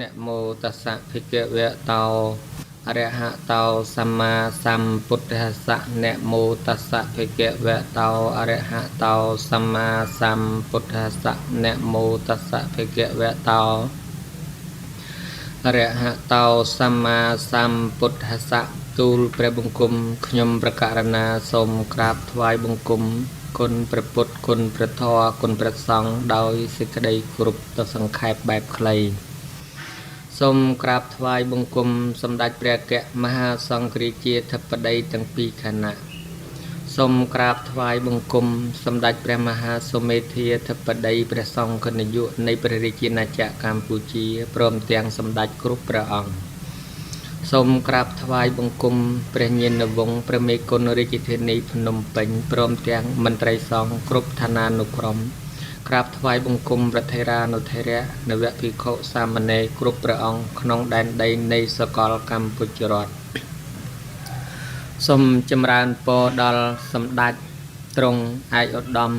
นะโมตัสสะภะคะวะโตอะระหะโตสัมมาสัมพุทธัสสะนะโมตัสสะภะคะวะโตอะระหะโตสัมมาสัมพุทธัสสะนะโมตัสสะภะคะวะโตอะระหะโตสัมมาสัมพุทธัสสะទូលព្រះបង្គំខ្ញុំប្រកាសណាសូមក្រាបថ្វាយបង្គំគុណព្រះពុទ្ធគុណព្រះធម៌គុណព្រះសង្ឃដោយសេចក្តីគោរពដ៏សង្ខេបបែបខ្លីសូមក្រាបថ្វាយបង្គំសម្ដេចព្រះអគ្គមហាសង្ឃរាជាធិបតីទាំងពីរគណៈសូមក្រាបថ្វាយបង្គំសម្ដេចព្រះមហាសូមេធាធិបតីព្រះសង្ឃនាយកនៃព្រះរាជាណាចក្រកម្ពុជាព្រមទាំងសម្ដេចគ្រប់ព្រះអង្គសូមក្រាបថ្វាយបង្គំព្រះញាណវង្សព្រះមេគុណរាជធានីភ្នំពេញព្រមទាំងមន្ត្រីសង្ឃគ្រប់ឋានានុក្រមក្រាបថ្វាយបង្គំព្រះថេរានុថេរៈនវភិក្ខុសាមណេរគ្រប់ព្រះអង្គក្នុងដែនដីនៃសកលកម្ពុជារដ្ឋសូមចម្រើនពរដល់សម្ដេចទ្រង់ឯកឧត្តម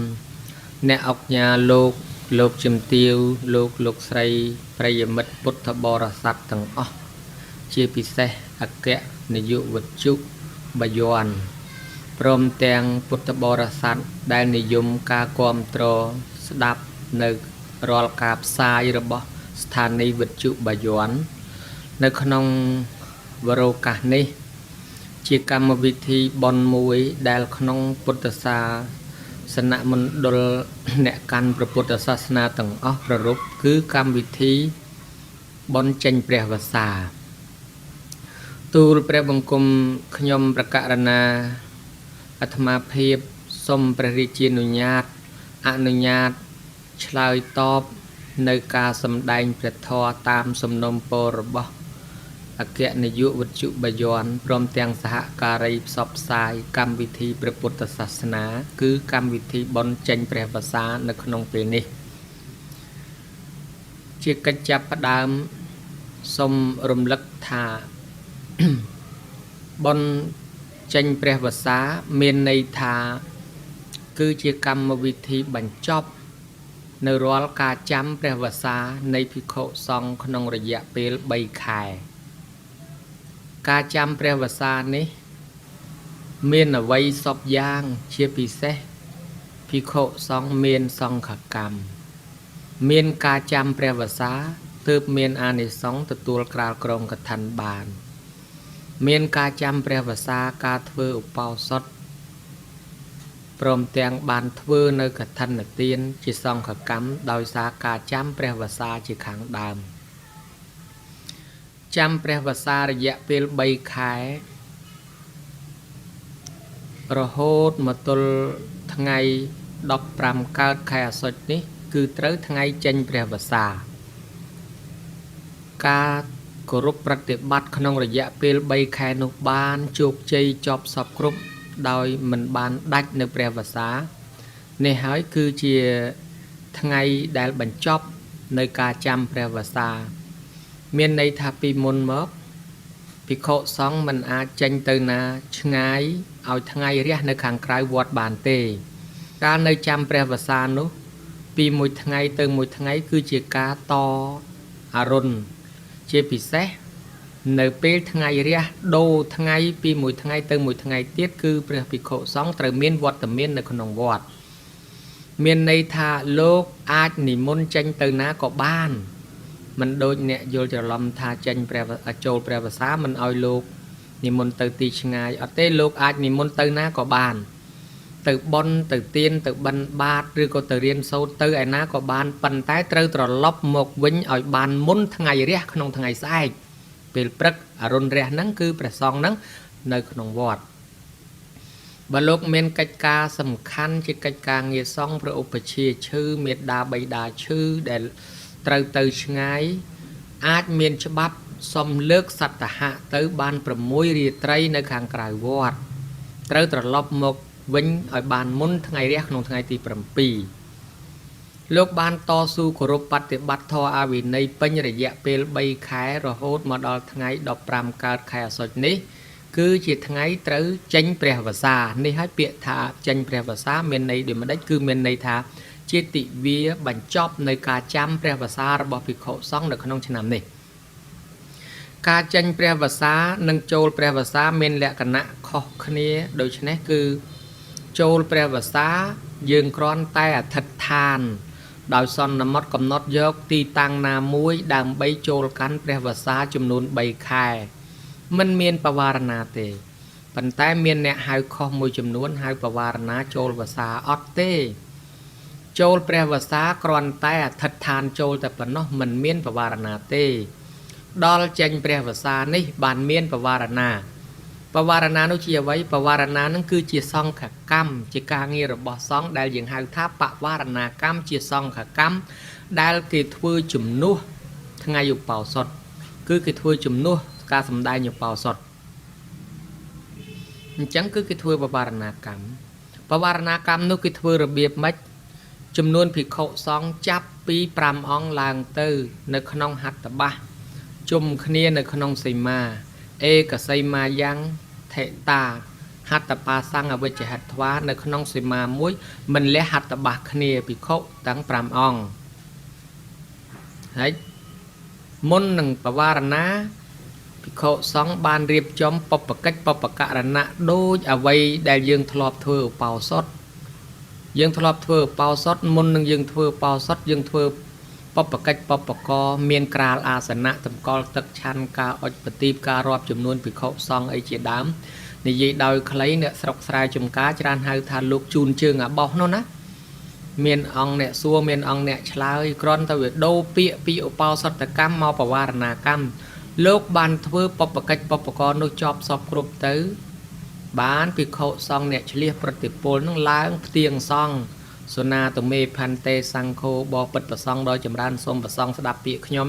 អ្នកអង្គញាលោកជំទាវលោកស្រីប្រិយមិត្តពុទ្ធបរិស័ទទាំងអស់ជាពិសេសអគ្គនាយកវត្ថុបាយ័នព្រមទាំងពុទ្ធបរិស័ទដែលនិយមការគាំទ្រស្ដាប់នៅរាល់ការផ្សាយរបស់ស្ថានីយ៍វិទ្យុបាយ័ននៅក្នុងវរោកាសនេះជាកម្មវិធីបុណ្យមួយដែលក្នុងពុទ្ធសាសនមណ្ឌលអ្នកកាន់ព្រះពុទ្ធសាសនាទាំងអស់ប្រារព្ធគឺកម្មវិធីបុណ្យចេញព្រះវស្សាទូលព្រះបង្គំខ្ញុំប្រកាសណាអាត្មាភាពសូមព្រះរាជានុញ្ញាតអនុញ្ញាតឆ្លើយតបនៅការសម្ដែងព្រះធម៌តាមសំណុំពររបស់អគ្គនាយកវិទ្យុបាយ័នព្រមទាំងសហការីផ្សព្វផ្សាយកម្មវិធីព្រះពុទ្ធសាសនាគឺកម្មវិធីបុណ្យចេញព្រះវស្សានៅក្នុងពេលនេះជាកិច្ចចាប់ផ្ដើមសូមរំលឹកថាបុណ្យចេញព្រះវស្សាមានន័យថាគឺជាកម្មវិធីបញ្ចប់នៅរាល់ការចាំព្រះវស្សានៃភិក្ខុសង្ឃក្នុងរយៈពេល3ខែការចាំព្រះវស្សានេះមានអ្វីសពយ៉ាងជាពិសេសភិក្ខុសង្ឃមានសង្ឃកម្មមានការចាំព្រះវស្សាទើបមានអានិសង្សទទួលក្រាលក្រងកឋិនបានមានការចាំព្រះវស្សាការធ្វើឧបោសថព្រមទាំងបានធ្វើនៅកឋិនទានជាសង្ឃកម្មដោយសារការចាំព្រះវស្សាជាខាងដើមចាំព្រះវស្សារយៈពេល3ខែរហូតមកទល់ថ្ងៃ15កើតខែអាសត់នេះគឺត្រូវថ្ងៃចេញព្រះវស្សាការគោរពប្រតិបត្តិក្នុងរយៈពេល3ខែនោះបានជោគជ័យចប់សពគ្រប់ដោយមិនបានដាច់នៅព្រះវស្សានេះហើយគឺជាថ្ងៃដែលបញ្ចប់នៅការចាំព្រះវស្សាមានន័យថាពីមុនមកភិក្ខុសង្ឃមិនអាចចេញទៅណាឆ្ងាយឲ្យថ្ងៃរះនៅខាងក្រៅវត្តបានទេកាលនៅចាំព្រះវស្សានោះពីមួយថ្ងៃទៅមួយថ្ងៃគឺជាការតអរុណជាពិសេសនៅពេលថ្ងៃរះដូរថ្ងៃពីមួយថ្ងៃទៅមួយថ្ងៃទៀតគឺព្រះភិក្ខុសង្ឃត្រូវមានវត្តមាននៅក្នុងវត្តមានន័យថាលោកអាចនិមន្តចេញទៅណាក៏បានមិនដូចអ្នកយល់ច្រឡំថាចេញចូលព្រះវស្សាមិនឲ្យលោកនិមន្តទៅទីឆ្ងាយអត់ទេលោកអាចនិមន្តទៅណាក៏បានទៅបន់ទៅទៀនទៅបិណ្ឌបាតឬក៏ទៅរៀនសូត្រទៅឯណាក៏បានប៉ុន្តែត្រូវត្រឡប់មកវិញឲ្យបានមុនថ្ងៃរះក្នុងថ្ងៃស្អែកពេលព្រឹកអរុណរះហ្នឹងគឺព្រះសង្ឃហ្នឹងនៅក្នុងវត្តបើលោកមានកិច្ចការសំខាន់ជាកិច្ចការងារសង្ឃព្រះឧបជាឈឺមេត្តាបិតាឈឺដែលត្រូវទៅឆ្ងាយអាចមានច្បាប់សុំលើកសត្តហៈទៅបាន6រាត្រីនៅខាងក្រៅវត្តត្រូវត្រឡប់មកវិញឲ្យបានមុនថ្ងៃរះក្នុងថ្ងៃទី7លោកបានតស៊ូគោរពបប្រតិបត្តិធម៌អវិន័យពេញរយៈពេល3ខែរហូតមកដល់ថ្ងៃ15កើតខែអាសត់នេះគឺជាថ្ងៃត្រូវចេញព្រះវស្សានេះហើយពាក្យថាចេញព្រះវស្សាមានន័យដូចម្ដេចគឺមានន័យថាជាទិវាបញ្ចប់នៃការចាំព្រះវស្សារបស់ភិក្ខុសង្ឃនៅក្នុងឆ្នាំនេះ ការចេញព្រះវស្សានិងចូលព្រះវស្សាមានលក្ខណៈខុសគ្នាដូច្នេះគឺចូលព្រះវស្សាយើងគ្រាន់តែអធិដ្ឋានដោយសន្មតកំណត់យកទីតាំងណាមួយដើម្បីចូលកាន់ព្រះវស្សាចំនួន3ខែមិនមានបវារណាទេប៉ុន្តែមានអ្នកហៅខុសមួយចំនួនហៅបវារណាចូលវស្សាអត់ទេចូលព្រះវស្សាគ្រាន់តែអធិដ្ឋានចូលតែប៉ុណ្ណោះមិនមានបវារណាទេដល់ចេញព្រះវស្សានេះបានមានបវារណានោះជាអ្វីបវារណានឹងគឺជាសង្ឃកម្មជាការងាររបស់សង្ឃដែលយើងហៅថាបវារណាកម្មជាសង្ឃកម្មដែលគេធ្វើជំនួសថ្ងៃឧបោសថគឺគេធ្វើជំនួសការសម្ដែងឧបោសថអញ្ចឹងគឺគេធ្វើបវារណាកម្មនោះគេធ្វើរបៀបម៉េចចំនួនភិក្ខុសង្ឃចាប់ពី5អង្គឡើងទៅនៅក្នុងហត្ថបាសជុំគ្នានៅក្នុងសីមាឯកសីមាយ៉ាងថេតាហត្ថបាសង្ឃអវិជ្ជហត្ថវានៅក្នុងសីមាមួយមិនលះហត្ថបាសគ្នាភិក្ខុទាំង5អង្គហើយមុននឹងបវារណាភិក្ខុសង្ឃបានរៀបចំបព្វកិច្ចបព្វករណៈដូចអ្វីដែលយើងធ្លាប់ធ្វើឧបោសថមុននឹងយើងធ្វើឧបោសថយើងធ្វើបព្វកិច្ចបព្វករមានក្រាលអាសនៈតម្កល់ទឹកឆាន់ការអុជប្រទីបការរាប់ចំនួនភិក្ខុសង្ឃអីជាដើមនិយាយដោយខ្លីអ្នកស្រុកស្រែចំការច្រើនហៅថាលោកជូនជើងអាបោះនោះណាមានអង្គអ្នកសួរមានអង្គអ្នកឆ្លើយគ្រាន់តែវាដូរពាក្យពីឧបោសថកម្មមកបវារណាកម្មលោកបានធ្វើបព្វកិច្ចបព្វករនោះចប់សពគ្រប់ទៅបានភិក្ខុសង្ឃអ្នកឆ្លៀសប្រតិពលនឹងឡើងផ្ទៀងសង្ឃសុណាតមេផន្តិសង្ឃោបពិតប្រសង្ឃដល់ចម្រើនសូមប្រសង្ឃស្ដាប់ពាក្យខ្ញុំ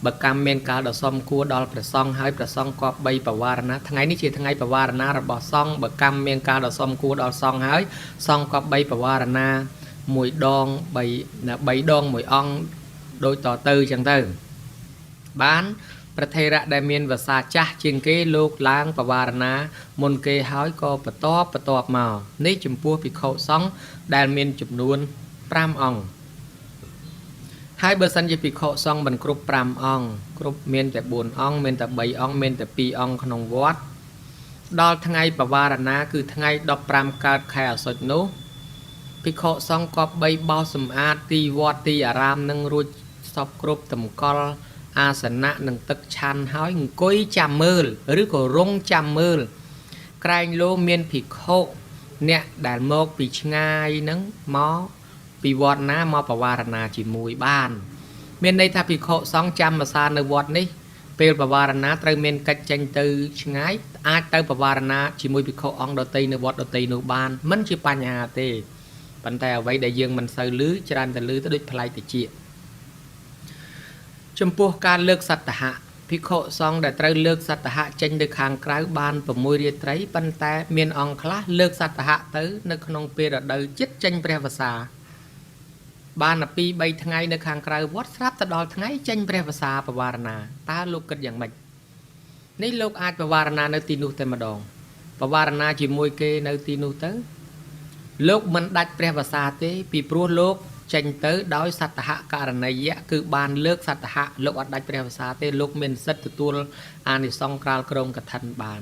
បើកម្មមានកាលដ៏សមគួរដល់ព្រះសង្ឃហើយព្រះសង្ឃគប្បីបវារណាថ្ងៃនេះជាថ្ងៃបវារណារបស់សង្ឃបើកម្មមានកាលដ៏សមគួរដល់សង្ឃហើយសង្ឃគប្បីបវារណា1ដង3ដង1អង្គដូចតទៅអញ្ចឹងទៅបានប្រធេរៈដែលមានវស្សាចាស់ជាងគេលោកឡើងបវារណាមុនគេហើយក៏បន្ទាប់មកនេះចំពោះភិក្ខុសង្ឃដែលមានចំនួន5អង្គហើយបើសិនជាភិក្ខុសង្ឃមិនគ្រប់5អង្គគ្រប់មានតែ4អង្គមានតែ3អង្គមានតែ2អង្គក្នុងវត្តដល់ថ្ងៃបវារណាគឺថ្ងៃ15កើតខែអសុចនោះភិក្ខុសង្ឃគប្បីបោសសម្អាតទីវត្តទីអារាមនឹងរួចសពគ្រប់តម្កល់អាសនៈនឹងទឹកឆាន់ហើយអង្គុយចាំមើលឬក៏រងចាំមើលក្រែងលោមានភិក្ខុអ្នកដែលមកពីឆ្ងាយនឹងមកពីវត្តណាមកបវារណាជាមួយបានមានន័យថាភិក្ខុសង្ឃចាំភាសានៅវត្តនេះពេលបវារណាត្រូវមានកិច្ចចេញទៅឆ្ងាយអាចទៅបវារណាជាមួយភិក្ខុអង្គដទៃនៅវត្តដទៃនោះបានមិនជាបញ្ហាទេប៉ុន្តែអ្វីដែលយើងមិនសូវឮច្រើនតែឮទៅដូចប្លែកតិចចំពោះការលើកសត្តហៈភិក្ខុសង្ឃដែលត្រូវលើកសត្តហៈចេញទៅខាងក្រៅបាន6រាត្រីប៉ុន្តែមានអង្គខ្លះលើកសត្តហៈទៅនៅក្នុងពេលរដូវចិត្តចេញព្រះវស្សាបាន2-3ថ្ងៃនៅខាងក្រៅវត្តស្រាប់ទៅដល់ថ្ងៃចេញព្រះវស្សាបវារណាតើលោកគិតយ៉ាងម៉េចនេះលោកអាចបវារណានៅទីនោះតែម្ដងបវារណាជាមួយគេនៅទីនោះទៅលោកមិនដាច់ព្រះវស្សាទេពីព្រោះលោកចេញទៅដោយសត្តហករណីយៈគឺបានលើកសត្តហៈលោកអត់ដាច់ព្រះវស្សាទេលោកមានសិទ្ធិទទួលអានិសង្សក្រាលក្រមកឋិនបាន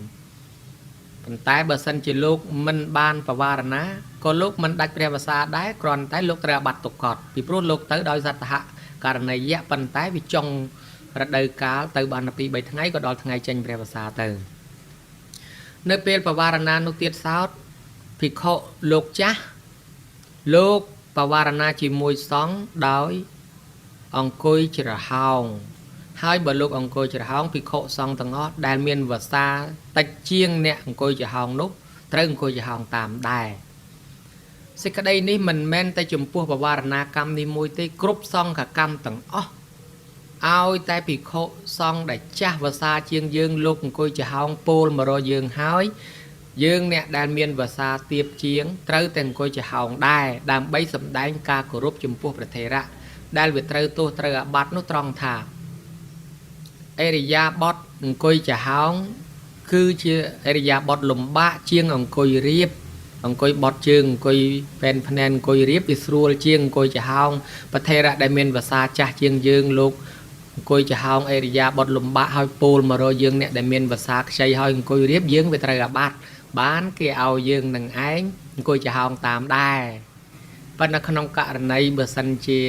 ប៉ុន្តែបើសិនជាលោកមិនបានបវារណាក៏លោកមិនដាច់ព្រះវស្សាដែរគ្រាន់តែលោកត្រូវអាបត្តិទុក្ខតពីព្រោះលោកទៅដោយសត្តហករណីយៈប៉ុន្តែវាចុងរដូវកាលទៅបាន2-3ថ្ងៃក៏ដល់ថ្ងៃចេញព្រះវស្សាទៅនៅពេលបវារណានោះទៀតសោតភិក្ខុលោកចាស់លោកបវារណាជាមួយសង្ឃដោយអង្គុយច្រហោងហើយបើលោកអង្គុយច្រហោងភិក្ខុសង្ឃទាំងអស់ដែលមានវស្សាតិចជាងអ្នកអង្គុយច្រហោងនោះត្រូវអង្គុយច្រហោងតាមដែរសេចក្តីនេះមិនមែនតែចំពោះបវារណាកម្មនេះមួយទេគ្រប់សង្ឃកម្មទាំងអស់ឲ្យតែភិក្ខុសង្ឃដែលចាស់វស្សាជាងយើងលោកអង្គុយច្រហោងពោលមករកយើងហើយយើងអ្នកដែលមានវស្សាទៀបជាងត្រូវតែអង្គុយច្រហោងដែរដើម្បីសម្ដែងការគោរពចំពោះព្រះថេរៈដែលវាត្រូវទោសត្រូវអាបត្តិនោះត្រង់ថាអរិយាបថអង្គុយច្រហោងគឺជាអរិយាបថលំបាកជាងអង្គុយរៀបអង្គុយបត់ជើងអង្គុយពេនភ្នែនអង្គុយរៀបវាស្រួលជាងអង្គុយច្រហោងព្រះថេរៈដែលមានវស្សាចាស់ជាងយើងលោកអ អង្គុយចំហងអេរិយាបថលំបាកឲ្យពូលមករកយើងអ្នកដែលមានភាសាខ្ចីឲ្យអង្គុយរៀបយើងវាត្រូវអាបត្តិបានគេឲ្យយើងនឹងឯងអង្គុយចំហងតាមដែរប៉ុន្តែក្នុងករណីបើសិនជា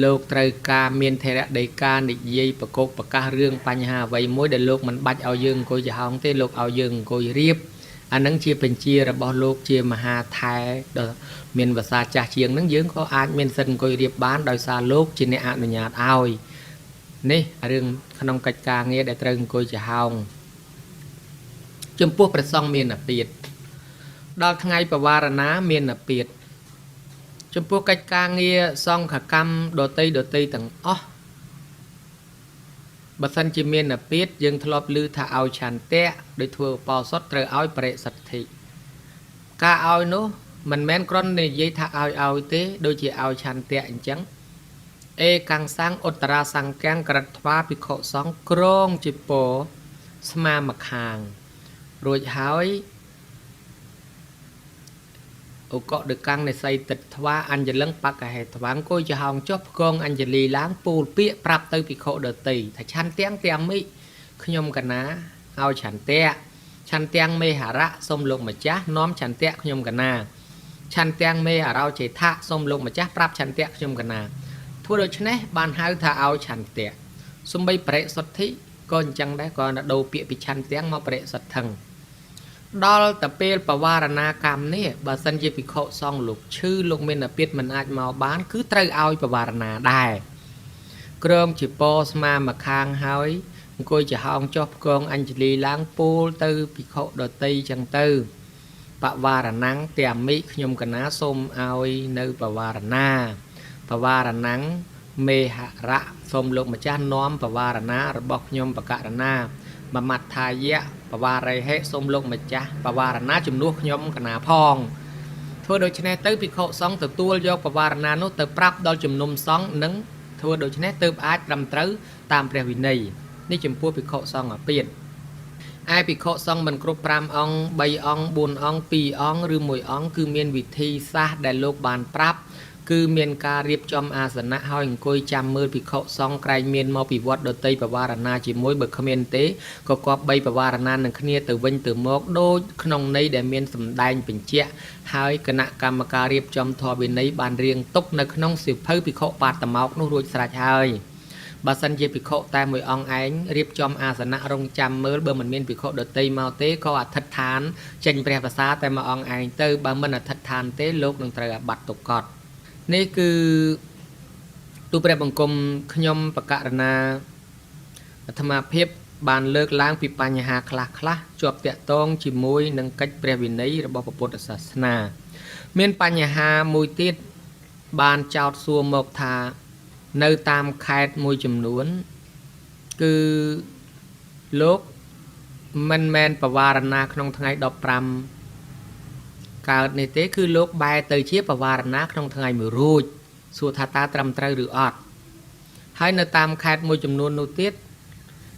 លោកត្រូវការមានថេរដីកានិយាយប្រកបប្រកាសរឿងបញ្ហាអ្វីមួយដែលលោកមិនបាច់ឲ្យយើងអង្គុយចំហងទេលោកឲ្យយើងអង្គុយរៀបអានឹងជាបញ្ជារបស់លោកជាមហាថែដ៏មានភាសាចាស់ជាងនឹងយើងក៏អាចមានសិទ្ធិអង្គុយរៀបបានដោយសារលោកជាអ្នកអនុញ្ញាតឲ្យនេះរឿងក្នុងកិច្ចការងារដែលត្រូវអង្គុយចំហងចំពោះព្រះសង្ឃមានអាពាធដល់ថ្ងៃបវារណាមានអាពាធចំពោះកិច្ចការងារសង្ឃកម្មដតីទាំងអស់បើសិនជាមានអាពាធយើងធ្លាប់ឮថាឲ្យឆន្ទៈដោយធ្វើឧបោសថត្រូវឲ្យបរិសទ្ធិការឲ្យនោះមិនមែនគ្រាន់តែនិយាយថាឲ្យទេដូចជាឲ្យឆន្ទៈអញ្ចឹងអេកាំងសាំងឧត្តរាសង្កាំងក្រិតថ្វាភិក្ខុសង្ឃក្រងជាពរស្មាម្ខាងរួចហើយឧកដកាំងនិស័យទឹកថ្វាអញ្ញលឹងបកហេថ្វាងគួយចំហងចុះផ្គងអញ្ញលីឡើងពូលពាកប្រាប់ទៅភិក្ខុដតីថាឆន្ទាំងទាំងមិខ្ញុំកណាឲ្យឆន្ទាំងមេហរៈសូមលោកម្ចាស់នាំឆន្ទៈខ្ញុំកណាឆន្ទាំងមេហរោចេថៈសូមលោកម្ចាស់ប្រាប់ឆន្ទៈខ្ញុំកណាធ្វើដូច្នេះបានហៅថាឲ្យឆន្ទៈសំបីបរិសុទ្ធិក៏អញ្ចឹងដែរក៏ដូរពាក្យពីឆន្ទាំងមកបរិសុទ្ធិដល់តែពេលបវារណាកម្មនេះបើសិនជាភិក្ខុសង្ឃលោកឈឺលោកមានអាពាធមិនអាចមកបានគឺត្រូវឲ្យបវារណាដែរក្រមជាពរស្មាម្ខាងហើយអង្គុយចំហងចុះផ្គងអញ្ជលីឡើងពូលទៅភិក្ខុដតីចឹងទៅបវារណាំងតែមិខ្ញុំកណាសូមឲ្យនៅបវារណាមេហរៈសូមលោកម្ចាស់នាំបវារណារបស់ខ្ញុំបករណាបមត្ថាយៈបវារិហេសូមលោកម្ចាស់បវារណាជំនួសខ្ញុំកណាផងធ្វើដូច្នេះទៅភិក្ខុសង្ឃទទួលយកបវារណានោះទៅប្រាប់ដល់ជំនុំសង្ឃនិងធ្វើដូច្នេះទើបអាចត្រឹមត្រូវតាមព្រះវិន័យនេះចំពោះភិក្ខុសង្ឃអាពាធឯភិក្ខុសង្ឃមិនគ្រប់5អង្គ3អង្គ4អង្គ2អង្គឬ1អង្គគឺមានវិធីសាស្ត្រដែលលោកបានប្រាប់គឺមានការរៀបចំអាសនៈហើយអង្គុយចាំមើលភិក្ខុសង្ឃក្រែងមានមកពីវត្តដតីបវារណាជាមួយបើគ្មានទេក៏គប្បីបវារណានឹងគ្នាទៅវិញទៅមកដូចក្នុងន័យដែលមានសម្ដែងបញ្ជាក់ហើយគណៈកម្មការរៀបចំធម៌វិន័យបានរៀងទុកនៅក្នុងសៀវភៅភិក្ខុបាតមោខនោះរួចស្រេចហើយបើសិនជាភិក្ខុតែមួយអង្គឯងរៀបចំអាសនៈរងចាំមើលបើមិនមានភិក្ខុដតីមកទេក៏អធិដ្ឋានចេញព្រះភាសាតែមួយអង្គឯងទៅបើមិនអធិដ្ឋានទេលោកនឹងត្រូវអាបត្តិទុក្ខតនេះគឺទូព្រះបង្គំខ្ញុំបកករណាអាត្មាភាពបានលើកឡើងពីបញ្ហាខ្លះជាប់តាក់ទងជាមួយនឹងកិច្ចព្រះវិន័យរបស់ពុទ្ធសាសនាមានបញ្ហាមួយទៀតបានចោទសួរមកថានៅតាមខេត្តមួយចំនួនគឺលោកមិនមែនបវារណាក្នុងថ្ងៃ15កើតនេះទេគឺលោកបែរទៅជាបវារណាក្នុងថ្ងៃមួយរួចសួរថាតើត្រឹមត្រូវឬអត់ហើយនៅតាមខេត្តមួយចំនួននោះទៀត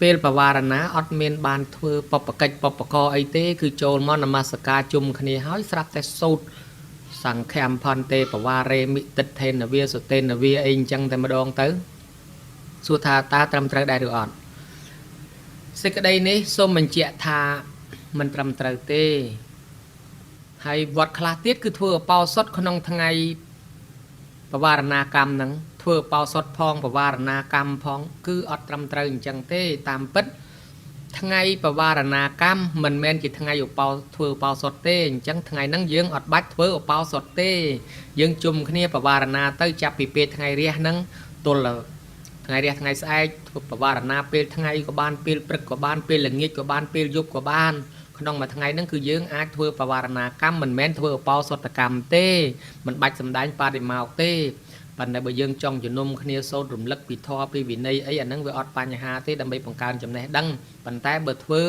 ពេលបវារណាអត់មានបានធ្វើបបកិច្ចបបកអីទេគឺចូលមកនមស្ការជុំគ្នាហើយស្រាប់តែសូត្រសង្ឃមផន្តេបវារេមិតិថេនវាសុតេនវាអីអញ្ចឹងតែម្ដងទៅសួរថាតើត្រឹមត្រូវដែរឬអត់សេចក្តីនេះសូមបញ្ជាក់ថាមិនត្រឹមត្រូវទេហើយវត្តខ្លះទៀតគឺធ្វើឧបោសថក្នុងថ្ងៃបវារណាកម្មហ្នឹងធ្វើឧបោសថផងបវារណាកម្មផងគឺអត់ត្រឹមត្រូវអញ្ចឹងទេតាមពិតថ្ងៃបវារណាកម្មមិនមែនជាថ្ងៃធ្វើឧបោសថទេអញ្ចឹងថ្ងៃហ្នឹងយើងអត់បាច់ធ្វើឧបោសថទេយើងជុំគ្នាបវារណាទៅចាប់ពីពេលថ្ងៃរះហ្នឹងទល់ថ្ងៃរះថ្ងៃស្អែកធ្វើបវារណាពេលថ្ងៃក៏បានពេលព្រឹកក៏បានពេលល្ងាចក៏បានពេលយប់ក៏បានក្នុងមួយថ្ងៃហ្នឹងគឺយើងអាចធ្វើបវារណាកម្មមិនមែនធ្វើឧបោសថកម្មទេមិនបាច់សម្ដែងបដិមោក្ខទេប៉ុន្តែបើយើងចង់ជំនុំគ្នាសូត្ររំលឹកពីធម៌ពីវិន័យអីអាហ្នឹងវាអត់បញ្ហាទេដើម្បីបង្កើនចំណេះដឹងប៉ុន្តែបើធ្វើ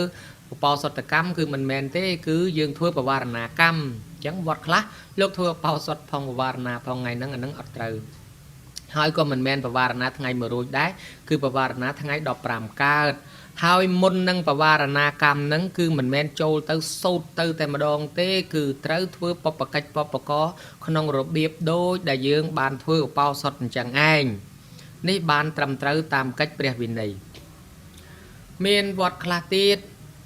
ឧបោសថកម្មគឺមិនមែនទេគឺយើងធ្វើបវារណាកម្មអញ្ចឹងវត្តខ្លះលោកធ្វើឧបោសថផងបវារណាផងថ្ងៃហ្នឹងអាហ្នឹងអត់ត្រូវហើយក៏មិនមែនបវារណាថ្ងៃមួយរួចដែរគឺបវារណាថ្ងៃ15កើតហើយមុននឹងបវារណាកម្មហ្នឹងគឺមិនមែនចូលទៅសូត្រទៅតែម្ដងទេគឺត្រូវធ្វើបបកិច្ចបបកក្នុងរបៀបដូចដែលយើងបានធ្វើឧបោសថអញ្ចឹងឯង នេះបានត្រឹមត្រូវតាមកិច្ចព្រះវិន័យមានវត្តខ្លះទៀត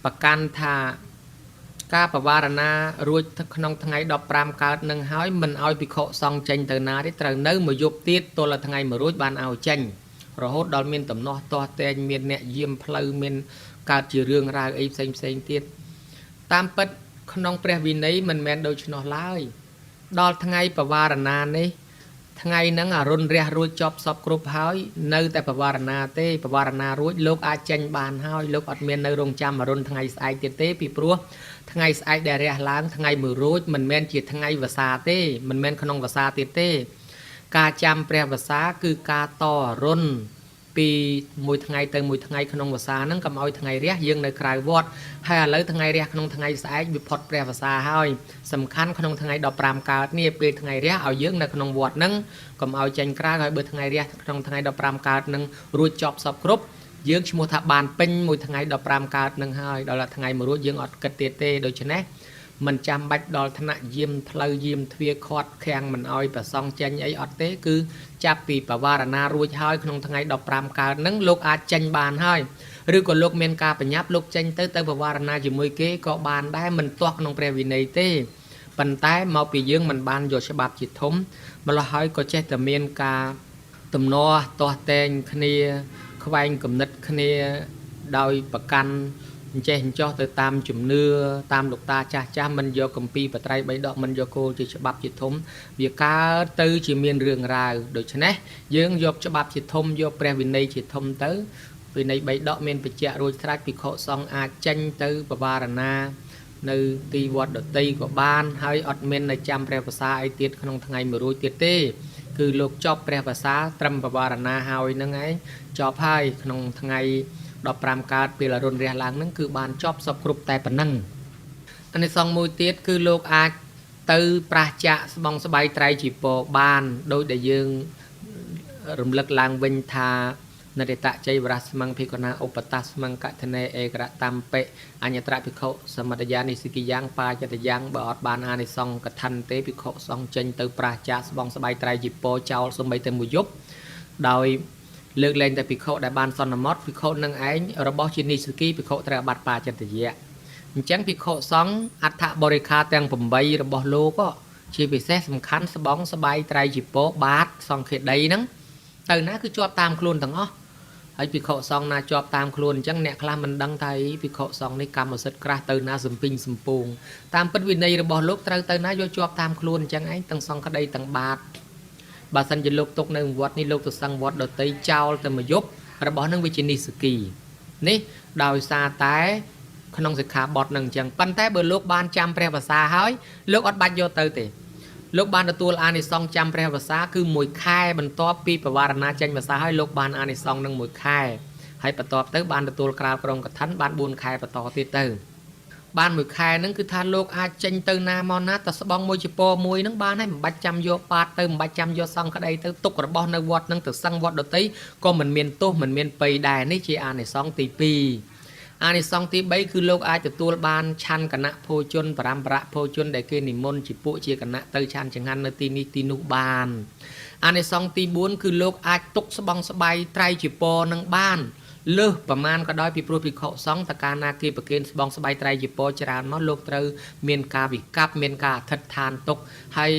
ប្រកាន់ថាការបវារណារួចក្នុងថ្ងៃ15កើតនឹងហើយមិនឲ្យភិក្ខុសង្ឃចេញទៅណាទេត្រូវនៅមួយយប់ទៀតទល់តែថ្ងៃមួយរួចបានឲ្យចេញរហូតដល់មានតំណោះទាស់តែងមានអ្នកយាមផ្លូវមានកើតជារឿងរ៉ាវអីផ្សេងទៀតតាមពិតក្នុងព្រះវិន័យមិនមែនដូច្នោះឡើយដល់ថ្ងៃបវារណានេះថ្ងៃហ្នឹងអរុណរះរួចចប់សពគ្រប់ហើយនៅតែបវារណាទេបវារណារួចលោកអាចចេញបានហើយលោកអត់មាននៅរងចាំអរុណថ្ងៃស្អែកទៀតទេពីព្រោះថ្ងៃស្អែកដែលរះឡើងថ្ងៃមួយរួចមិនមែនជាថ្ងៃវស្សាទេមិនមែនក្នុងវស្សាទៀតទេការចាំព្រះវស្សាគឺការតអរុណពីមួយថ្ងៃទៅមួយថ្ងៃក្នុងវស្សាហ្នឹងកុំឲ្យថ្ងៃរះយើងនៅក្រៅវត្តហើយឥឡូវថ្ងៃរះក្នុងថ្ងៃស្អែកវាផុតព្រះវស្សាហើយសំខាន់ក្នុងថ្ងៃ15កើតនេះពេលថ្ងៃរះឲ្យយើងនៅក្នុងវត្តហ្នឹងកុំឲ្យចេញក្រៅហើយបើថ្ងៃរះក្នុងថ្ងៃ15កើតហ្នឹងរួចចប់សពគ្រប់យើងឈ្មោះថាបានពេញមួយថ្ងៃ15កើតហ្នឹងហើយដល់ថ្ងៃមួយរួចយើងអត់គិតទៀតទេដូច្នេះមិនចាំបាច់ដល់ថ្នាក់យាមផ្លូវយាមទ្វារខាត់ខាំងមិនអោយប្រសង់ចេញអីអត់ទេគឺចាប់ពីបវារណារួចហើយក្នុងថ្ងៃ15កើតហ្នឹងលោកអាចចេញបានហើយឬក៏លោកមានការបញ្ញាប់លោកចេញទៅបវារណាជាមួយគេក៏បានដែរមិនទាស់ក្នុងព្រះវិន័យទេប៉ុន្តែមកពីយើងមិនបានយកច្បាប់ជាធំម្ល៉េះហើយក៏ចេះតែមានការទំនាស់ទាស់តែងគ្នាខ្វែងគំនិតគ្នាដោយប្រកាន់អញ្ចេះអញ្ចោះទៅតាមជំនឿតាមលោកតាចាស់មិនយកគម្ពីរបត្រៃ3ដកមិនយកគោលជាច្បាប់ជាធំវាកើតទៅជាមានរឿងរ៉ាវដូច្នេះយើងយកច្បាប់ជាធំយកព្រះវិន័យជាធំទៅវិន័យ3ដកមានបញ្ជាក់រួចស្រេចភិក្ខុសង្ឃអាចចេញទៅបវារណានៅទីវត្តដតីក៏បានហើយអត់មាននៅចាំព្រះវស្សាអីទៀតក្នុងថ្ងៃមួយរួចទៀតទេគឺលោកចប់ព្រះវស្សាត្រឹមបវារណាហើយហ្នឹងឯងចប់ហើយក្នុងថ្ងៃ15កើតពេលអរុណរះឡើងហ្នឹងគឺបានចប់សពគ្រប់តែប៉ុណ្ណឹងអានិសង្ឃមួយទៀតគឺលោកអាចទៅប្រះចាក់ស្បង់ស្បៃត្រៃជីពរបានដោយដែលយើងរំលឹកឡើងវិញថានរិតជ័យវរស្មង្ឃភិក្ខុណាឧបតាស្មង្ឃកថនេឯករតំបិអញ្ញត្រភិក្ខុសមត្តយានិសិគិយ៉ាងបាចតយ៉ាងបើអត់បានអានិសង្ឃកថាទេភិក្ខុសង្ឃចេញទៅប្រះចាក់ស្បង់ស្បៃត្រៃជីពរចោលសំបីតែមួយយប់ដោយលើកលែងតែភិក្ខុដែលបានសន្មតភិក្ខុនឹងឯងរបស់ជានិស្សគីភិក្ខុត្រូវអាបត្តិបាចតយៈអញ្ចឹងភិក្ខុសង្ឃអដ្ឋបរិខាទាំង8របស់លោកជាពិសេសសំខាន់ស្បង់ស្បៃត្រៃជីពរបាតសង្ឃេដីហ្នឹងទៅណាគឺជាប់តាមខ្លួនទាំងអស់ហើយភិក្ខុសង្ឃណាជាប់តាមខ្លួនអញ្ចឹងអ្នកខ្លះមិនដឹងថាភិក្ខុសង្ឃនេះកម្មសិទ្ធិក្រាស់ទៅណាសំពីងសំពងតាមពិតវិន័យរបស់លោកត្រូវទៅណាយកជាប់តាមខ្លួនអញ្ចឹងឯងទាំងសង្ឃក្តីទាំងបាតបើសិនជាលោកទុកនៅវត្តនេះលោកទៅសង្ឃវត្តដតីចោលទៅមួយយប់របស់នឹងវាជានិស្សគីនេះដោយសារតែក្នុងសិក្ខាបទនឹងអញ្ចឹងប៉ុន្តែបើលោកបានចាំព្រះវស្សាហើយលោកអត់បាច់យកទៅទេលោកបានទទួលអានិសង្ឃចាំព្រះវស្សាគឺ1ខែបន្ទាប់ពីបវារណាចេញវស្សាហើយលោកបានអានិសង្ឃនឹង1ខែហើយបន្ទាប់ទៅបានទទួលក្រាលក្រងកឋិនបាន4ខែបន្តទៀតទៅបាន1ខែហ្នឹងគឺថាលោកអាចចេញទៅណាមកណាតែស្បង់មួយជាពរមួយហ្នឹងបានហើយមិនបាច់ចាំយកបាតទៅមិនបាច់ចាំយកសង្ឃក្តីទៅទុករបស់នៅវត្តហ្នឹងទៅសឹងវត្តដតីក៏មិនមានទោសមិនមានពៃដែរនេះជាអានិសង្ឃទី2អានិសង្ឃទី3គឺលោកអាចទទួលបានឆាន់គណៈភោជនបរមបរៈភោជនដែលគេនិមន្តជាពួកជាគណៈទៅឆាន់ចង្ហាន់នៅទីនេះទីនោះបានអានិសង្ឃទី4គឺលោកអាចទុកស្បង់ស្បៃត្រៃជាពរនឹងបានលើសប្រមាណក៏ដោយពីព្រោះភិក្ខុសង្ឃតកាលណាគេប្រគេនស្បង់ស្បៃត្រៃជាពរច្រើនមកលោកត្រូវមានការវិកັບមានការអធិដ្ឋានទុកហើយ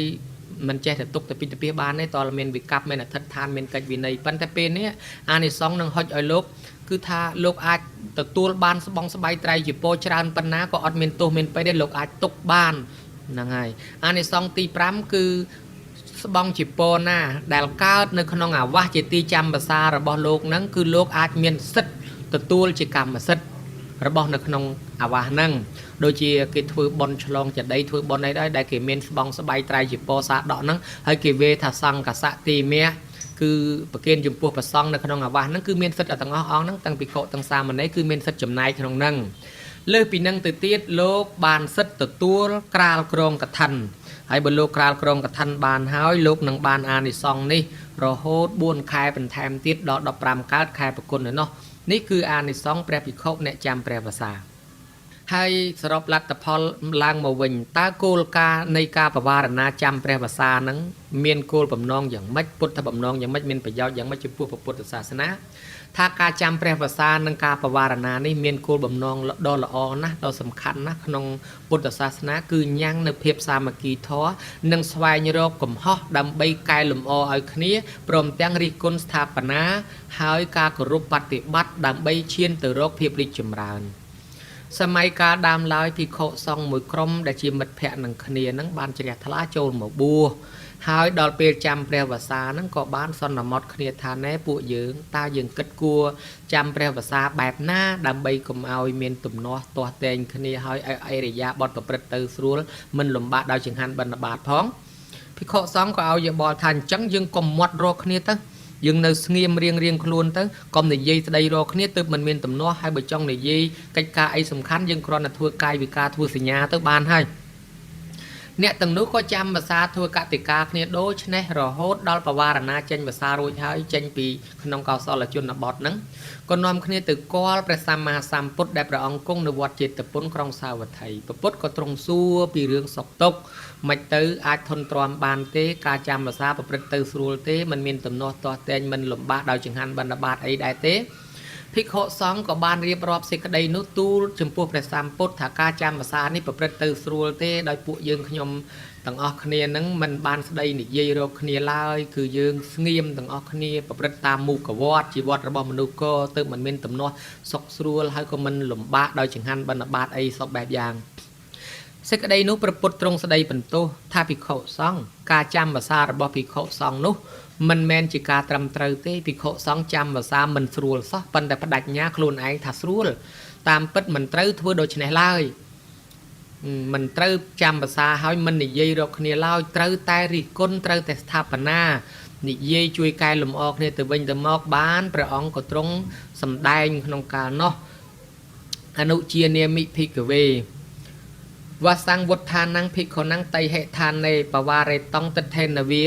មិនចេះតែទុកទៅពីទៅពីបានទេតើមានវិកັບមានអធិដ្ឋានមានកិច្ចវិន័យប៉ុន្តែពេលនេះអានិសង្ឃនឹងហុចឲ្យលោកគឺថាលោកអាចទទួលបានស្បង់ស្បៃត្រៃជាពរច្រើនប៉ុណ្ណាក៏អត់មានទោសមានពេកទេលោកអាចទុកបានហ្នឹងហើយអានិសង្ឃទី5គឺស្បង់ជាពរណាដែលកើតនៅក្នុងអាវាសជាទីចាំភាសារបស់លោកហ្នឹងគឺលោកអាចមានសិទ្ធិទទួលជាកម្មសិទ្ធិរបស់នៅក្នុងអាវាសហ្នឹងដូចជាគេធ្វើបន់ឆ្លងចដីធ្វើបន់អីដែរដែលគេមានស្បង់ស្បៃត្រៃជាពរសាដកហ្នឹងហើយគេវេថាសង្កសៈទីមៈគឺប្រគេនចំពោះព្រះសង្ឃនៅក្នុងអាវាសហ្នឹងគឺមានសិទ្ធិទាំងអស់អង្គហ្នឹងទាំងភិក្ខុទាំងសាមណេរគឺមានសិទ្ធិចំណាយក្នុងហ្នឹងលើសពីហ្នឹងទៅទៀតលោកបានសិទ្ធិទទួលក្រាលក្រងកឋិនហើយបើលោកក្រាលក្រងកឋិនបានហើយលោកនឹងបានអានិសង្ឃនេះរហូត4ខែបន្ថែមទៀតដល់15កើតខែប្រគុណឯណោះនេះគឺអានិសង្ឃព្រះភិក្ខុអ្នកចាំព្រះវស្សា ហើយសរុបលទ្ធផលឡើងមកវិញតើគោលការណ៍នៃការបវារណាចាំព្រះវស្សាហ្នឹងមានគោលបំណងយ៉ាងម៉េចពុទ្ធបំណងយ៉ាងម៉េចមានប្រយោជន៍យ៉ាងម៉េចចំពោះពុទ្ធសាសនាថាការចាំព្រះវស្សានិងការបវារណានេះមានគោលបំណងដ៏ល្អណាស់ដ៏សំខាន់ណាស់ក្នុងពុទ្ធសាសនាគឺញ៉ាំងនៅភាពសាមគ្គីធម៌និងស្វែងរកកំហុសដើម្បីកែលម្អឲ្យគ្នាព្រមទាំងរិះគន់ស្ថាបនាហើយការគោរពបប្រតិបត្តិដើម្បីឈានទៅរកភាពរីកចម្រើនសម័យកាលដើមឡើយភិក្ខុសង្ឃមួយក្រុមដែលជាមិត្តភ័ក្តិនឹងគ្នានឹងបានជ្រះថ្លាចូលមកបួសហើយដល់ពេលចាំព្រះវស្សានឹងក៏បានសន្មត់គ្នាថាណែពួកយើងតើយើងគិតគួរចាំព្រះវស្សាបែបណាដើម្បីកុំឲ្យមានទំនាស់ទាស់ទែងគ្នាហើយឲ្យអរិយាបថប្រព្រឹត្តទៅស្រួលមិនលំបាកដោយចង្ហាន់បិណ្ឌបាតផងភិក្ខុសង្ឃក៏ឲ្យយោបល់ថាអញ្ចឹងយើងកុំមាត់រកគ្នាទៅយើងនៅស្ងៀមរៀងខ្លួនទៅកុំនិយាយស្ដីរកគ្នាទើបមិនមានទំនាស់ហើយបើចង់និយាយកិច្ចការអីសំខាន់យើងគ្រាន់តែធ្វើកាយវិការធ្វើសញ្ញាទៅបានហើយអ្នកទាំងនោះក៏ចាំភាសាធ្វើកតិកាគ្នាដូចនេះរហូតដល់បវារណាចេញភាសារួចហើយចេញពីក្នុងកោសលជនបទហ្នឹងក៏នាំគ្នាទៅគាល់ព្រះសម្មាសម្ពុទ្ធដែលព្រះអង្គគង់នៅវត្តចេតពុនក្រុងសាវត្ថីពុទ្ធក៏ទ្រង់សួរពីរឿងសុខទុក្ខមិនទៅអាចធន់ទ្រាំបានទេការចាំភាសាប្រព្រឹត្តទៅស្រួលទេមិនមានទំនាស់ទាស់ទែងមិនលំបាកដោយចង្ហាន់បិណ្ឌបាតអីដែរទេភិក្ខុសង្ឃក៏បានរៀបរាប់សេចក្តីនោះទូលចំពោះព្រះសម្ពុទ្ធថាការចាំភាសានេះប្រព្រឹត្តទៅស្រួលទេដោយពួកយើងខ្ញុំទាំងអស់គ្នានឹងមិនបានស្ដីនិយាយរកគ្នាឡើយគឺយើងស្ងៀមទាំងអស់គ្នាប្រព្រឹត្តតាមមុខវត្តជីវិតរបស់មនុស្សក៏ទៅមិនមានទំនាស់សុខស្រួលហើយក៏មិនលំបាកដោយចង្ហាន់បិណ្ឌបាតអីសពបែបយ៉ាងសេចក្តីនោះព្រះពុទ្ធទ្រង់ស្ដីបន្ទោសថាភិក្ខុសង្ឃការចាំភាសារបស់ភិក្ខុសង្ឃនោះមិនមែនជាការត្រឹមត្រូវទេភិក្ខុសង្ឃចាំភាសាមិនស្រួលសោះប៉ុន្តែបដិញ្ញាខ្លួនឯងថាស្រួលតាមពិតមិនត្រូវធ្វើដូច្នេះឡើយមិនត្រូវចាំភាសាហើយមិននិយាយរកគ្នាឡើយត្រូវតែរិះគន់ត្រូវតែស្ថាបនានិយាយជួយកែលម្អគ្នាទៅវិញទៅមកបានព្រះអង្គក៏ទ្រង់សម្ដែងក្នុងកាលនោះអនុជានាមិភិក្ខវេវសង្វុត្ថានੰភិក្ខុនੰតៃហេឋានេបវារេតងទិដ្ឋេនវា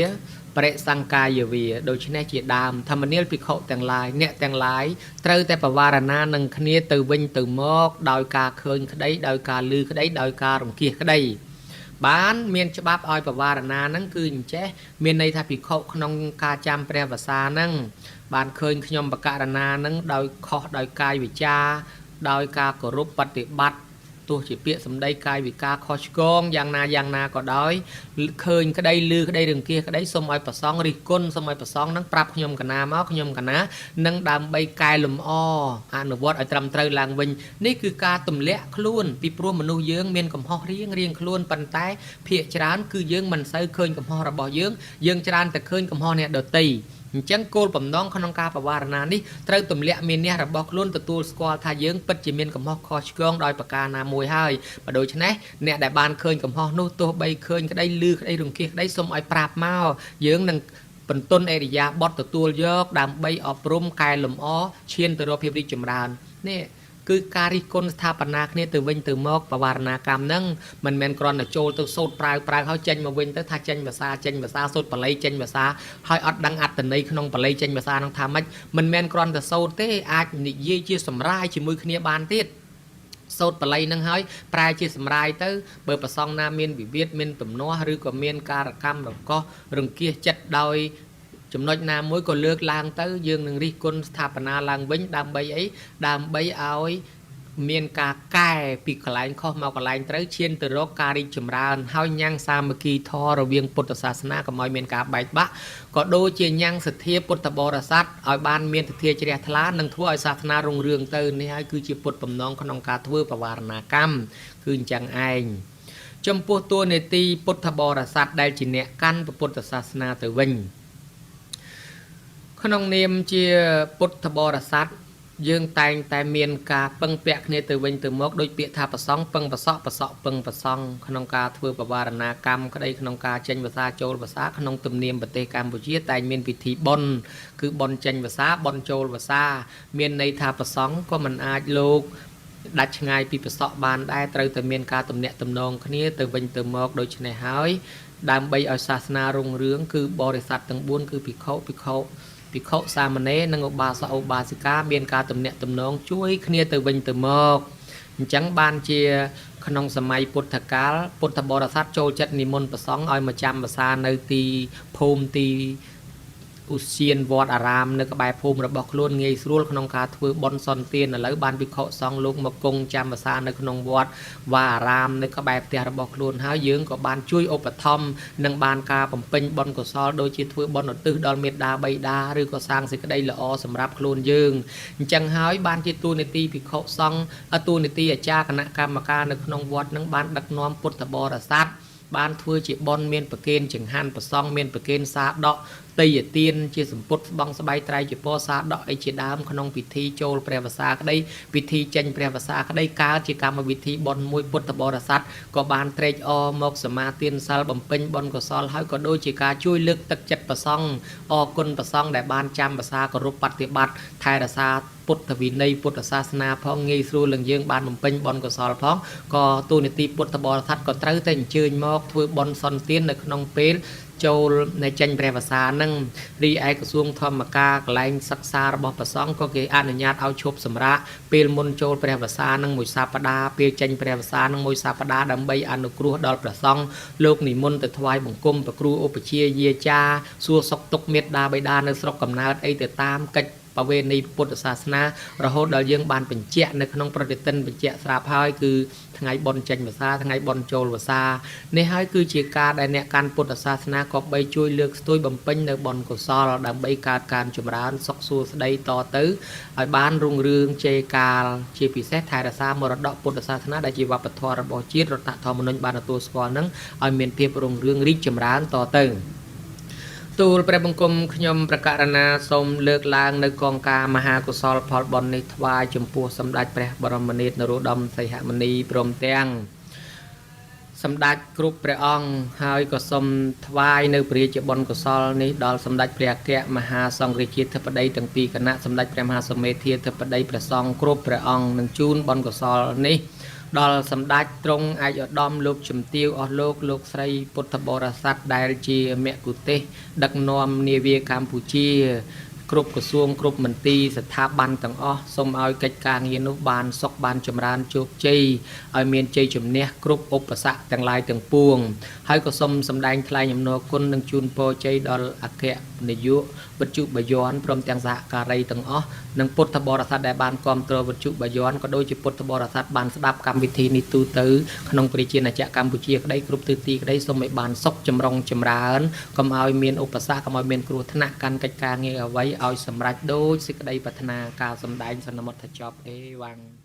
បរិសង្កាយវាដូច្នេះជាដើមធម្មនាលភិក្ខុទាំងឡាយអ្នកទាំងឡាយត្រូវតែបវារណានឹងគ្នាទៅវិញទៅមកដោយការឃើញក្តីដោយការឮក្តីដោយការរង្គៀសក្តីបានមានច្បាប់ឲ្យបវារណានឹងគឺអញ្ចេះមានន័យថាភិក្ខុក្នុងការចាំព្រះវស្សានឹងបានឃើញខ្ញុំបករណានឹងដោយខុសដោយកាយវិចារដោយការគោរពបប្រតិបត្តិទោះជាពាក្យសម្ដីកាយវិការខុសឆ្គងយ៉ាងណាក៏ដោយឃើញក្តីឮក្តីរង្គៀសក្តីសូមឲ្យប្រសងរិះគន់សូមឲ្យប្រសងនឹងប្រាប់ខ្ញុំកណាមកខ្ញុំកណានឹងដើម្បីកែលម្អអនុវត្តឲ្យត្រឹមត្រូវឡើងវិញនេះគឺការទម្លាក់ខ្លួនពីព្រោះមនុស្សយើងមានកំហុសរៀងខ្លួនប៉ុន្តែភាកច្រើនគឺយើងមិនសូវឃើញកំហុសរបស់យើងច្រើនតែឃើញកំហុសអ្នកដទៃអញ្ចឹងគោលបំណងក្នុងការបវារណានេះត្រូវទម្លាក់មានះរបស់ខ្លួនទទួលស្គាល់ថាយើងពិតជាមានកំហុសខុសឆ្គងដោយប្រការណាមួយហើយបើដូច្នេះអ្នកដែលបានឃើញកំហុសនោះទោះបីឃើញក្តីឮក្តីរង្គៀសក្តីសូមឲ្យប្រាប់មកយើងនឹងបន្ទន់អរិយាបថទទួលយកដើម្បីអប់រំកែលម្អឈានទៅរកភាពរីកចម្រើននេះគឺការរិះគន់ស្ថាបនាគ្នាទៅវិញទៅមកបវារណាកម្មហ្នឹងមិនមែនគ្រាន់តែចូលទៅសូត្រប្រើហើយចេញមកវិញទៅថាចេញភាសាសូត្របល័យចេញភាសាហើយអត់ដឹងអត្ថន័យក្នុងបល័យចេញភាសាហ្នឹងថាម៉េចមិនមែនគ្រាន់តែសូត្រទេអាចនិយាយជាសម្រាយជាមួយគ្នាបានទៀតសូត្របល័យហ្នឹងហើយប្រែជាសម្រាយទៅបើប្រសងណាមានវិវាទមានទំនាស់ឬក៏មានការកម្មរកោសរង្គៀសចិត្តដោយចំណុចណាមួយក៏លើកឡើងទៅយើងនឹងរិះគន់ស្ថាបនាឡើងវិញដើម្បីអីដើម្បីឲ្យមានការកែពីកន្លែងខុសមកកន្លែងត្រូវឈានទៅរកការរីកចម្រើនហើយញ៉ាំងសាមគ្គីធម៌រវាងពុទ្ធសាសនាកុំឲ្យមានការបែកបាក់ក៏ដូចជាញ៉ាំងសទ្ធាពុទ្ធបរិស័ទឲ្យបានមានទិដ្ឋាជ្រះថ្លានិងធ្វើឲ្យសាសនារុងរឿងទៅនេះហើយគឺជាពុទ្ធបំណងក្នុងការធ្វើបវារណាកម្មគឺអញ្ចឹងឯងចំពោះតួនាទីពុទ្ធបរិស័ទដែលជាអ្នកកាន់ពុទ្ធសាសនាទៅវិញក្នុងនាមជាពុទ្ធបរិស័ទយើងតែងតែមានការពឹងពាក់គ្នាទៅវិញទៅមកដោយពាក្យថាប្រសងពឹងប្រសក់ពឹងប្រសងក្នុងការធ្វើបវារណាកម្មក្តីក្នុងការចេញភាសាចូលភាសាក្នុងទំនៀមប្រទេសកម្ពុជាតែងមានពិធីបុណ្យគឺបុណ្យចេញភាសាបុណ្យចូលភាសាមានន័យថាប្រសងក៏មិនអាចលោកដាច់ឆ្ងាយពីប្រសក់បានដែរត្រូវតែមានការទំនាក់ទំនងគ្នាទៅវិញទៅមកដូច្នេះហើយដើម្បីឲ្យសាសនារុងរឿងគឺបរិស័ទទាំង4គឺភិក្ខុសាមណេរនិងឧបាសកឧបាសិកាមានការទំនាក់ទំនងជួយគ្នាទៅវិញទៅមក chẳng ban chia khănសម័យ ពុទ្ធកាល ពុទ្ធបរិស័ទចូលចិត្តនិមន្តព្រះសង្ឃឲ្យមកចាំភាសានៅទីភូមិទី ឧស្សាហវត្តអារាមនៅក្បែរភូមិរបស់ខ្លួនងាយស្រួលក្នុងការធ្វើបុណ្យសន្តានឥឡូវបានវិខសង្ឃលោកមកគង់ចាំភាសានៅក្នុងវត្តវត្តអារាមនៅក្បែរផ្ទះរបស់ខ្លួនហើយយើងក៏បានជួយឧបត្ថម្ភនិងបានការបំពេញបុណ្យកុសលដូចជាធ្វើបុណ្យឧទ្ទិសដល់មេត្តាបិតាឬក៏សាងសេចក្តីល្អសម្រាប់ខ្លួនយើងអញ្ចឹងហើយបានជាទូនីតិវិខសង្ឃទូនីតិអាចារ្យគណៈកម្មការនៅក្នុងវត្តនឹងបានដឹកនាំពុទ្ធបរិស័ទបានធ្វើជាបុណ្យមានប្រគេនចង្ហាន់ប្រសងមានប្រគេនសាដកតៃយទានជាសម្ពុតស្បង់ស្បៃត្រៃជាពរសាដកអីជាដើមក្នុងពិធីចូលព្រះវស្សាក្តីពិធីចេញព្រះវស្សាក្តីកើតជាកម្មវិធីបុណ្យមួយពុទ្ធបរិស័ទក៏បានត្រេកអរមកសមាទានសិលបំពេញបុណ្យកុសលហើយក៏ដូចជាការជួយលើកទឹកចិត្តប្រសង់អរគុណប្រសង់ដែលបានចាំភាសាគោរពបប្រតិបត្តិថែរក្សាពុទ្ធវិន័យពុទ្ធសាសនាផងងាយស្រួលនឹងយើងបានបំពេញបុណ្យកុសលផងក៏ទូនីតិពុទ្ធបរិស័ទក៏ត្រូវតែអញ្ជើញមកធ្វើបុណ្យសន្តាននៅក្នុងពេលចូលในចេញព្រះវស្សានឹងរីឯក្រសួងធម្មការកន្លែងសិក្សារបស់ព្រះសង្ឃក៏គេអនុញ្ញាតឲ្យឈប់សម្រាកពេលមុនចូលព្រះវស្សានឹងមួយសប្តាហ៍ពេលចេញព្រះវស្សានឹងមួយសប្តាហ៍ដើម្បីអនុគ្រោះដល់ព្រះសង្ឃលោកនិមន្តទៅថ្វាយបង្គំប្រគ្រូឧបជាយាចាសួរសុខទុក្ខមេត្តាបិតានៅស្រុកកំណើតអីទៅតាមកិច្ចបវេណីពុទ្ធសាសនារហូតដល់យើងបានបញ្ជាក់នៅក្នុងប្រតិទិនបញ្ជាក់ស្រាប់ហើយគឺថ្ងៃបុណ្យចេញវស្សាថ្ងៃបុណ្យចូលវស្សានេះហើយគឺជាការដែលអ្នកកាន់ពុទ្ធសាសនាក៏បីជួយលើកស្ទួយបំពេញនៅបុណ្យកុសលដើម្បីកើតការចម្រើនសុខសួស្តីតទៅឲ្យបានរុងរឿងជ័យកាលជាពិសេសថែរក្សាមរតកពុទ្ធសាសនាដែលជាវប្បធម៌របស់ជាតិរដ្ឋធម្មនុញ្ញបានទទួលស្គាល់នឹងឲ្យមានភាពរុងរឿងរីកចម្រើនតទៅទូលព្រះបង្គំខ្ញុំប្រកាសណាសូមលើកឡើងនៅកងការមហាកុសលផលបុណ្យនេះថ្វាយចំពោះសម្ដេចព្រះបរមនាថនរោត្តមសីហមុនីព្រមទាំងសម្ដេចគ្រប់ព្រះអង្គហើយក៏សូមថ្វាយនៅព្រះរាជបុណ្យកុសលនេះដល់សម្ដេចព្រះអគ្គមហាសង្ឃរាជាធិបតីទាំងពីរគណៈសម្ដេចព្រះមហាសមេធាធិបតីព្រះសង្ឃគ្រប់ព្រះអង្គនឹងជូនបុណ្យកុសលនេះដល់សម្ដេចទ្រង់ឯកឧត្តមលោកជំទាវអស់លោកស្រីពុទ្ធបរិស័ទដែលជាមគ្គុទេសក៍ដឹកនាំនាវាកម្ពុជាគ្រប់ក្រសួងគ្រប់មន្ទីរស្ថាប័នទាំងអស់សូមឲ្យកិច្ចការងារនោះបានសុខបានចម្រើនជោគជ័យឲ្យមានជ័យជំនះគ្រប់ឧបសគ្គទាំងឡាយទាំងពួងហើយក៏សូមសម្ដែងថ្លែងអំណរគុណនិងជូនពរជ័យដល់អគ្គនាយកវិទ្យុបាយ័នព្រមទាំងសហការីទាំងអស់និងពុទ្ធបរិស័ទដែលបានគាំទ្រវិទ្យុបាយ័នក៏ដូចជាពុទ្ធបរិស័ទបានស្ដាប់កម្មវិធីនេះទូទៅក្នុងប្រជាណាចក្រកម្ពុជាក្តីគ្រប់ទិសទីក្តីសូមឲ្យបានសុខចម្រុងចម្រើនកុំឲ្យមានឧបសគ្គកុំឲ្យមានគ្រោះថ្នាក់កាន់កិច្ចការងារអ្វីឲ្យសម្រេចដូចសេចក្តីប្រាថ្នាការសម្ដែងសន្មតថាចប់អេវ៉ាំង